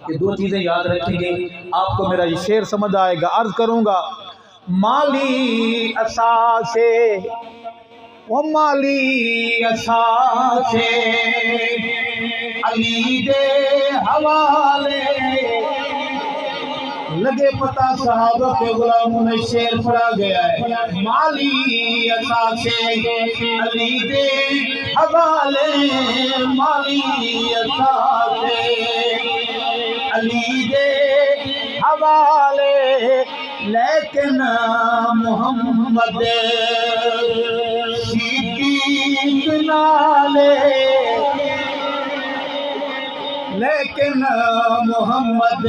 B: یہ دو چیزیں یاد رکھیں گے، آپ کو میرا یہ شعر سمجھ آئے گا۔ عرض کروں گا، مالی اساسے و مالی اساسے علی دے حوالے، لگے پتہ صحابہ کے غلاموں میں شعر پڑھا گیا ہے، مالی اساسے علی دے حوالے، مالی اساسے علی دے حوالے، لیکن محمد صدیق نالے، لیکن محمد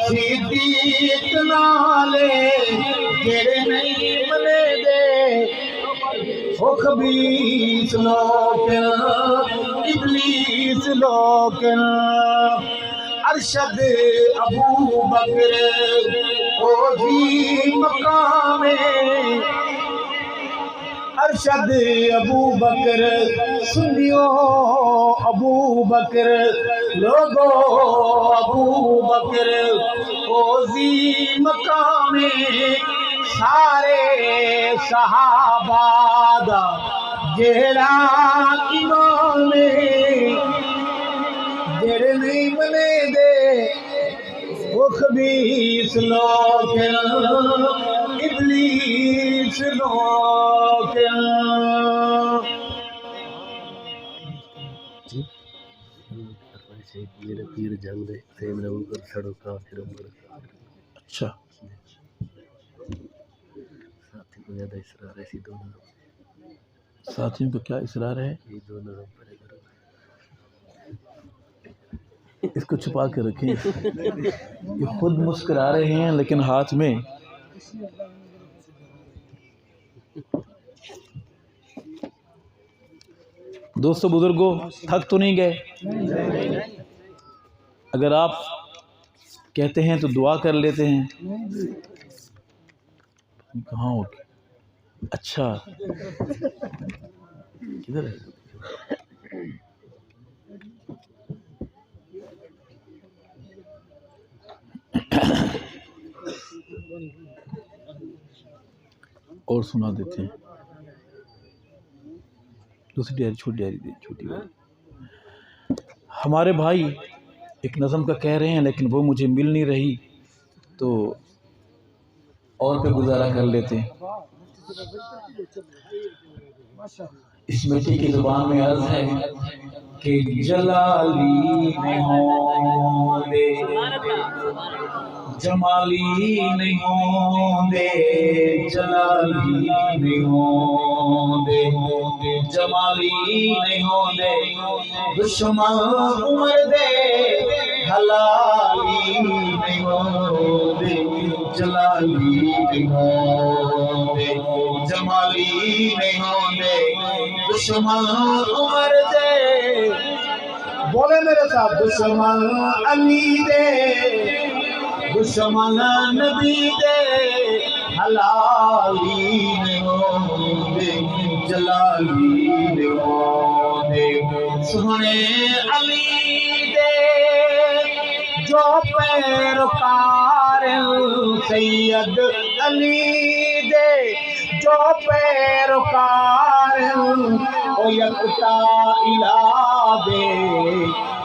B: صدیق نالے، جڑے نہیں منے دے وہ خبیث لوگ ابلیس لوگ۔ ارشد ابو بکر اوجی مقام، ارشد ابو بکر سنیو ابو بکر لوگو ابو بکر اوزی مقام سارے صحابہ دا جیڑا امام جیڑے نہیں منے دے وہ خبیث لوگ ابلیس لوگ
C: میرے پیر جنگ دے تیم نے اوپر سڑو کافر عمر
B: اچھا
C: ساتھی کو زیادہ اصرار ہے دونوں
B: ساتھیوں کو کیا اصرار ہے
C: یہ دونوں رب پڑے کرو
B: اس کو چھپا کے رکھیں یہ خود مسکرا رہے ہیں لیکن ہاتھ میں دوستو بزرگوں تھک تو نہیں گئے اگر آپ کہتے ہیں تو دعا کر لیتے ہیں کہاں ہو اچھا کدھر ہے اور سنا دیتے ہیں دوسری ڈیری چھوٹی والی ہمارے بھائی ایک نظم کا کہہ رہے ہیں لیکن وہ مجھے مل نہیں رہی تو اور پہ گزارا کر لیتے ہیں اس مٹی کی زبان میں عرض ہے کہ جلالی نہیں ہوں دے جمالی نہیں ہوں دے جلالی نہیں ہوں دے جمالی نہیں ہوں دے دشمن عمر دے حلالی نہیں ہوں دے جلالی نہیں ہوں دے جمالی نہیں ہوں دے دشمن عمر دے بولے میرے ساتھ دشمن علی دے دشمن نبی دے حلالی نہیں ہوں دے جلالی نہیں ہوں دے سونے علی دے جو پیروکار سید علی دے جو پیروکار او یکتا الہ دے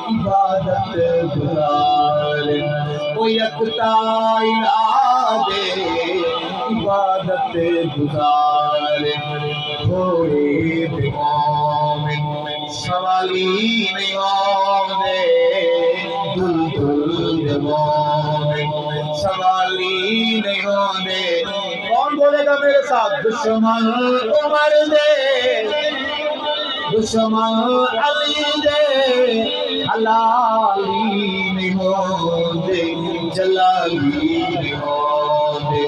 B: عبادت گزار او یکتا الہ دے عبادت گزار تھوڑے مومن سوالی نہیں ہوندے دل مومن سوالی نہیں ہوندے کون بولے گا میرے ساتھ دشمن عمر دے دشمن علی دے حلالی نہیں ہوندے جلالی نہیں ہوندے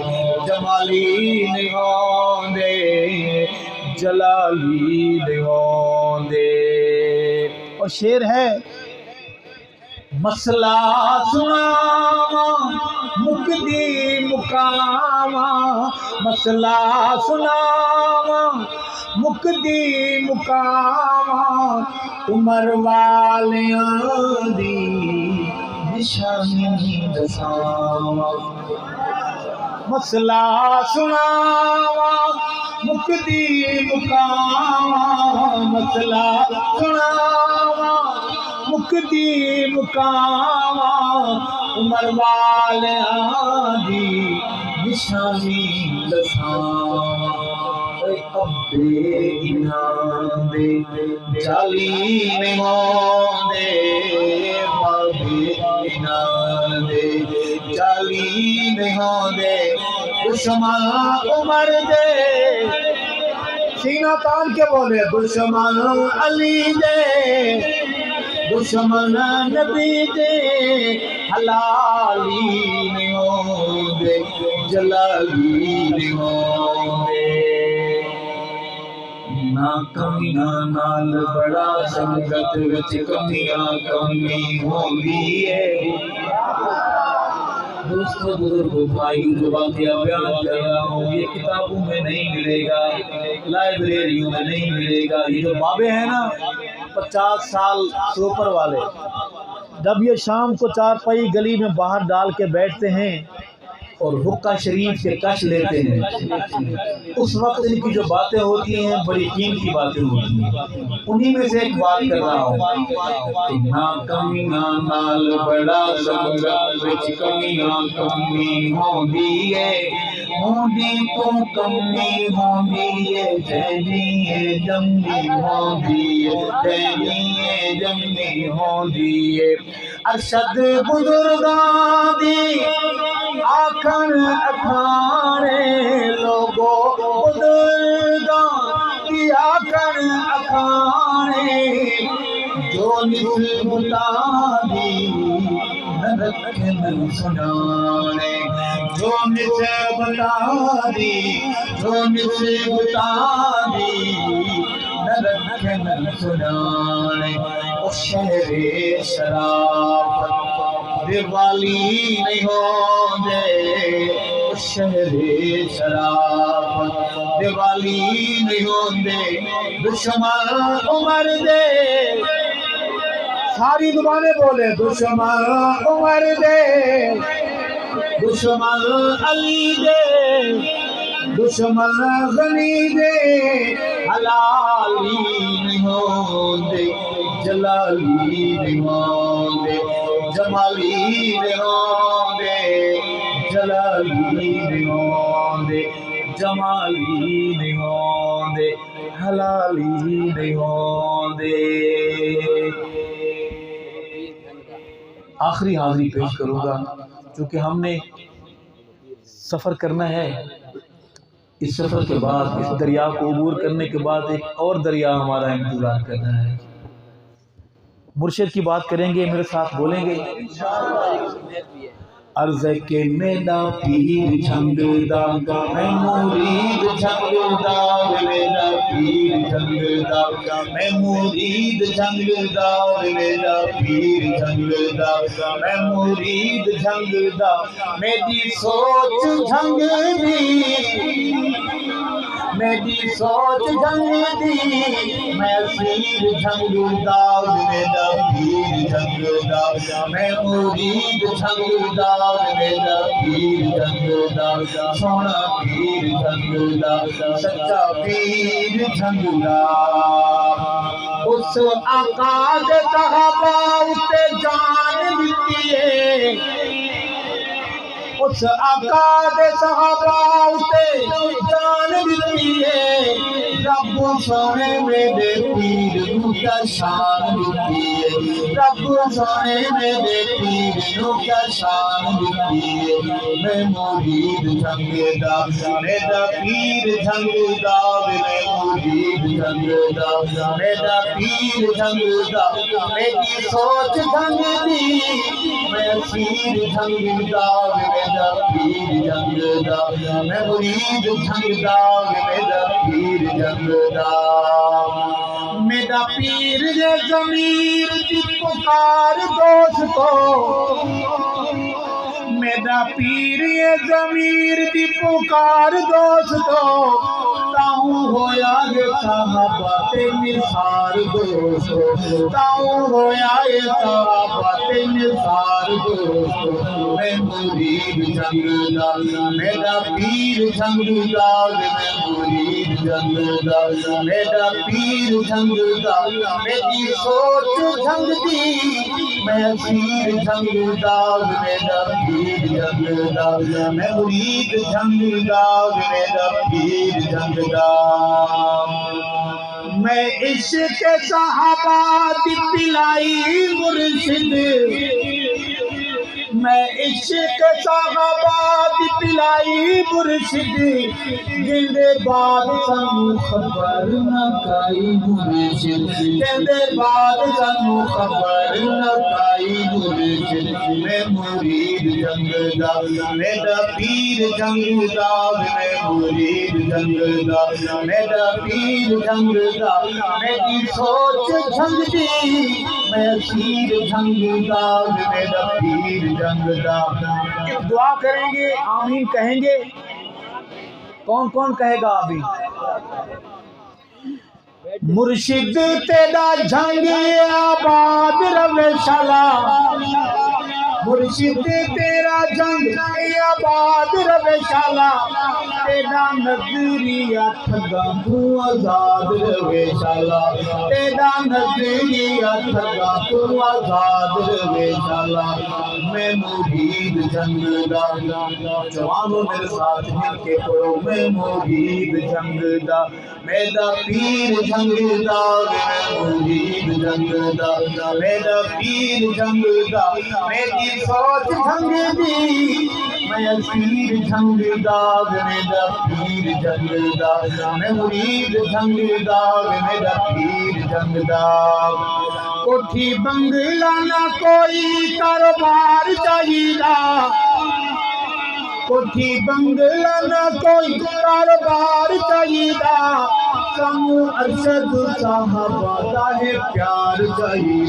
B: جمالی نہیں ہوندے جلالی نہیں ہوندے اور شعر ہے مسئلہ سناواں مکدی مقاماں مسئلہ سناواں مکدی مقاماں عمر والیاں دی نشانی دساواں مسئلہ سناواں مکدی مقاماں مسئلہ سناواں مکدی مقاماں عمر والیاں دی نشانی دساواں ابے انعام دے جالی نہیں ہوندے بابے انعام دے جالی نہیں ہوندے دشمن عمر دے سینہ تان کے بولے دشمن علی دے دشمن نبی دے حلالی نہیں ہوندے جلالی نہیں ہوندے نہ کمیاں نال بڑا سنگت وچ کمیاں کمی ہوندی ہے دوستوں بزرگوں بھائیوں جو واقعہ بیان کر رہا ہوں یہ کتابوں میں نہیں ملے گا، لائبریریوں میں نہیں ملے گا۔ یہ جو بابے ہیں نا 50 سال سے اوپر والے، جب یہ شام کو چارپائی گلی میں باہر ڈال کے بیٹھتے ہیں اور حقہ شریف کے کش لیتے ہیں، اس وقت ان کی جو باتیں ہوتی ہیں بڑی قیمتی باتیں ہوتی ہیں۔ انہی میں سے ایک بات کر رہا ہوں، نا کمیاں نال بڑا سنگت وچ کمیاں کمی ہوندی ہے، ہوندی تو کمی ہوندی ہے، جہنی جمنی ہوندی ہے، جہنی جمنی ہوندی ہے۔ ارشد بزرگاں دی آکھن اکھانے لوگو، بزرگاں دی آکھن اکھانے، جو نسبتاں دی نہ رکھن سنانے، جو نسبتاں دی نہ رکھن سنانے۔ او شہر شرافت دے والی نہیں ہوندے، او شہر شرافت دے والی نہیں ہوندے، دشمن عمر دے، ساری زبانیں بولے، دشمن عمر دے، دشمن علی دے، دشمن غنی دے، حلالی نہیں ہوندے، جلالی نہیں ہوندے، جمالی نہیں ہوندے، جلالی نہیں ہوندے، جمالی نہیں ہوندے، حلالی نہیں ہوندے۔ آخری حاضری پیش کروں گا چونکہ ہم نے سفر کرنا ہے۔ اس سفر کے بعد اس دریا کو عبور کرنے کے بعد ایک اور دریا ہمارا انتظار کرنا ہے۔ مرشد کی بات کریں گے، میرے ساتھ بولیں گے، عرض ہے کہ میرا پیر جھنگدا، میں مرید جھنگدا، میرا پیر جھنگدا، میں مرید جھنگدا، میرا پیر جھنگدا، میں مرید جھنگدا، میری سوچ جھنگدی، میری سوچ جھنگدی، میں پیر جھنگدا، میرا پیر جھنگدا، میں مرید جھنگدا، میرا پیر جھنگدا، سونا پیر جھنگدا، سچا پیر جھنگدا۔ اس آقا دے صحابہ اُتے جان دتی ہے، اس آقا دے صحابہ اُتے جان دتی ہے، رب سونے میرے پیر نو کیا شان دتی ہے، رب سونے میرے پیر نو کیا شان دتی ہے۔ میں مرید جھنگدا، میرا پیر جھنگدا، میں مرید جھنگدا، میرا پیر جھنگدا، میری سوچ جھنگدی، میں پیر جھنگدا، میرا پیر جھنگدا، میں مرید جھنگدا، میرا پیر جھنگدا۔ میرا پیر یہ ضمیر دی پکار دوستو، میرا پیر یہ ضمیر دی پکار دوستو، تاؤں ہویا یہ صحابہ تے نثار دوستو، تاؤں ہویا یہ صحابہ تے نثار دوستو۔ میں مرید جھنگدا، میرا پیر جھنگدا، میں مرید جھنگدا، میرا پیر جھنگدا، میری سوچ جھنگدی، میں پیر جھنگدا، میرا پیر جھنگدا، میں مرید جھنگدا، میرا پیر جھنگدا۔ میں عشق صحابہ دی پلائی مرشد، میں عشق صحابہ دی پلائی مرشد، جندے بعد سانو خبر نہ کائی مرشد، جندے بعد سانو خبر نہ کائی مرشد۔ میں مرید جھنگدا، میرا پیر جھنگدا، میں مرید جھنگدا، میرا پیر جھنگدا، میری سوچ جھنگدی،
A: میں اسیر جنگ دا میرا پیر جنگ دا.
B: ایک دعا کریں گے، آمین کہیں گے. کون کون کہے گا آمین؟
A: مرشد تیرا جنگ آباد روے شالا، مرشد تیرا جنگ آباد روے شالا، تیرا نظریہ ٹھگا تو آزاد روے شالا، تیرا نظریہ ٹھگا تو آزاد روے شالا. میں مرید جنگ دا، جوانوں میرے ساتھ مل کے پڑھو، میں مرید جنگ دا، میرا پیر جنگ دا، میں مرید جنگ دا، میرا پیر جنگ دا، میری سوچ جنگ دی، میں اسیر جنگ دا، میرا پیر جنگ دا، میں مرید جنگ دا، میرا پیر جنگ دا. کوٹھی بنگلہ نہ کوئی کاروبار چاہیے، کوٹھی بنگلہ نہ کوئی کاروبار چاہیے، سانو ارشد صحابہ دا ہے پیار چاہیے،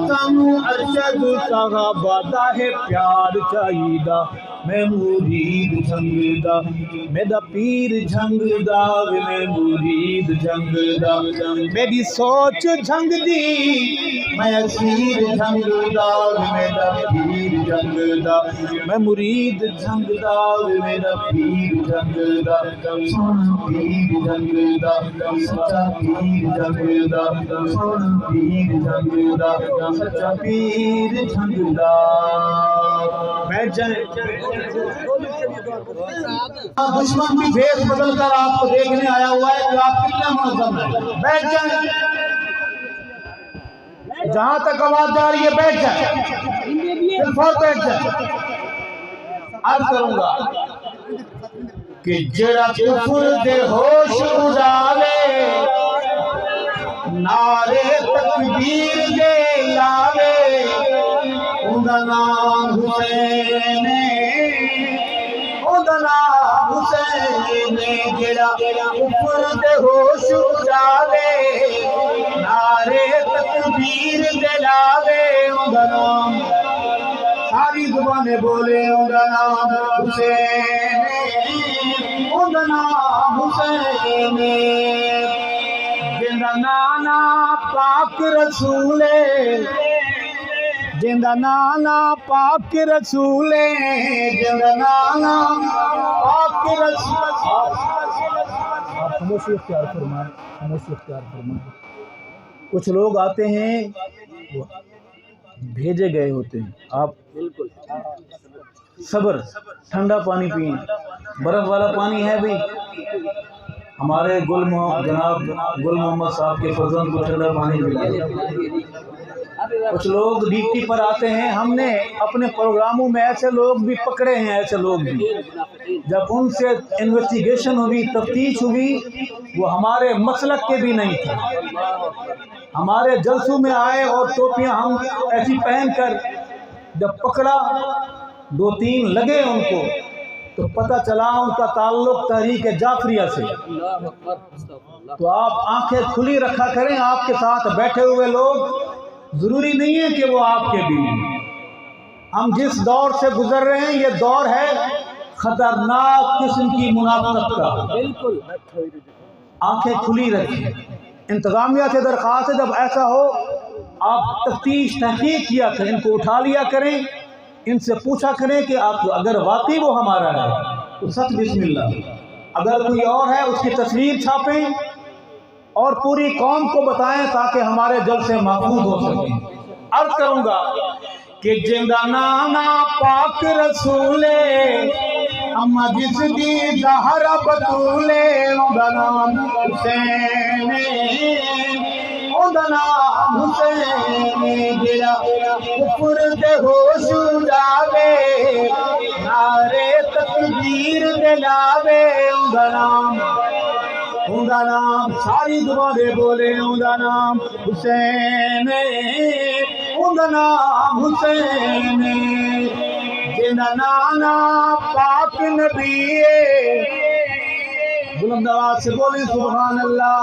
A: سانو ارشد صحابہ دا ہے پیار چاہیے. میں مرید جنگ دا، میرا پیر جنگ دا، میں مرید جنگ دا، میری سوچ جنگ دی، میں اسیر جنگ دا، میرا پیر جنگ دا، میں مرید جنگ دا، میرا پیر جنگ دا. سونا پیر جنگ دا، سچا پیر جنگ دا، سونا پیر جنگ دا، سچا پیر جنگ دا. بیٹھ جائیں. دشمن کی بھیس بدل کر آپ کو دیکھنے آیا ہوا ہے کہ آپ کتنا معظم ہے. بیٹھ جائیں. جہاں تک آواز جا رہی ہے بیٹھ جائیں، فوراً بیٹھ جائیں. عرض کروں گا کہ جڑا کفر دے ہوش اڑاوے، نعرے تکبیر دے لاوے، اوندا نام حسین ہے، اوندا نام حسین ہے. جڑا کفر دے ہوش اڑاوے، نعرے تکبیر دے لاوے، اوندا نام، ساری زبانیں بولے اوندا نام حسین ہے، اوندا نام حسین ہے. جندا نانا پاک رسول ہے، جندا نانا پاک رسول ہے، جندا نانا پاک رسول.
B: آپ خاموشی اختیار فرمائیں، خاموشی اختیار فرمائیں. کچھ لوگ آتے ہیں وہ بھیجے گئے ہوتے ہیں. آپ بالکل صبر، ٹھنڈا پانی پئیں، برف والا پانی ہے بھی. ہمارے جناب گل محمد صاحب کے فرزند کو ٹھنڈا پانی پلائیں. کچھ لوگ ڈیوٹی پر آتے ہیں، ہم نے اپنے پروگراموں میں ایسے لوگ بھی پکڑے ہیں، ایسے لوگ بھی جب ان سے انویسٹیگیشن ہوئی، تفتیش ہوئی، وہ ہمارے مسلک کے بھی نہیں تھے. ہمارے جلسوں میں آئے اور ٹوپیاں ہم ایسی پہن کر جب پکڑا، 2-3 لگے ان کو، تو پتہ چلا ان کا تعلق تحریک جعفریہ سے. تو آپ آنکھیں کھلی رکھا کریں. آپ کے ساتھ بیٹھے ہوئے لوگ ضروری نہیں ہے کہ وہ آپ کے بھی. ہم جس دور سے گزر رہے ہیں یہ دور ہے خطرناک قسم کی منافقت کا. بالکل آنکھیں کھلی رکھیں. انتظامیہ سے درخواست ہے جب ایسا ہو آپ تفتیش تحقیق کیا کریں، ان کو اٹھا لیا کریں، ان سے پوچھا کریں کہ آپ اگر واقعی وہ ہمارا ہے تو سچ بسم اللہ، اگر کوئی اور ہے اس کی تصویر چھاپیں اور پوری قوم کو بتائیں تاکہ ہمارے جلسے محفوظ ہو سکیں. عرض کروں گا کہ جندا نانا پاک رسولے، اما جس دی زہرا بطولے، اوندا نام حسین ہے، اوندا نام حسین ہے. جڑا کفر دے ہوش اڑاوے، نعرے تکبیر دے لاوے، اوندا نام، اوندا نام، ساری زبانیں بولے اوندا نام حسین ہے، اوندا نام حسین ہے. جندا نانا پاک نبی ہے. بلند آواز سے بولیں سبحان اللہ.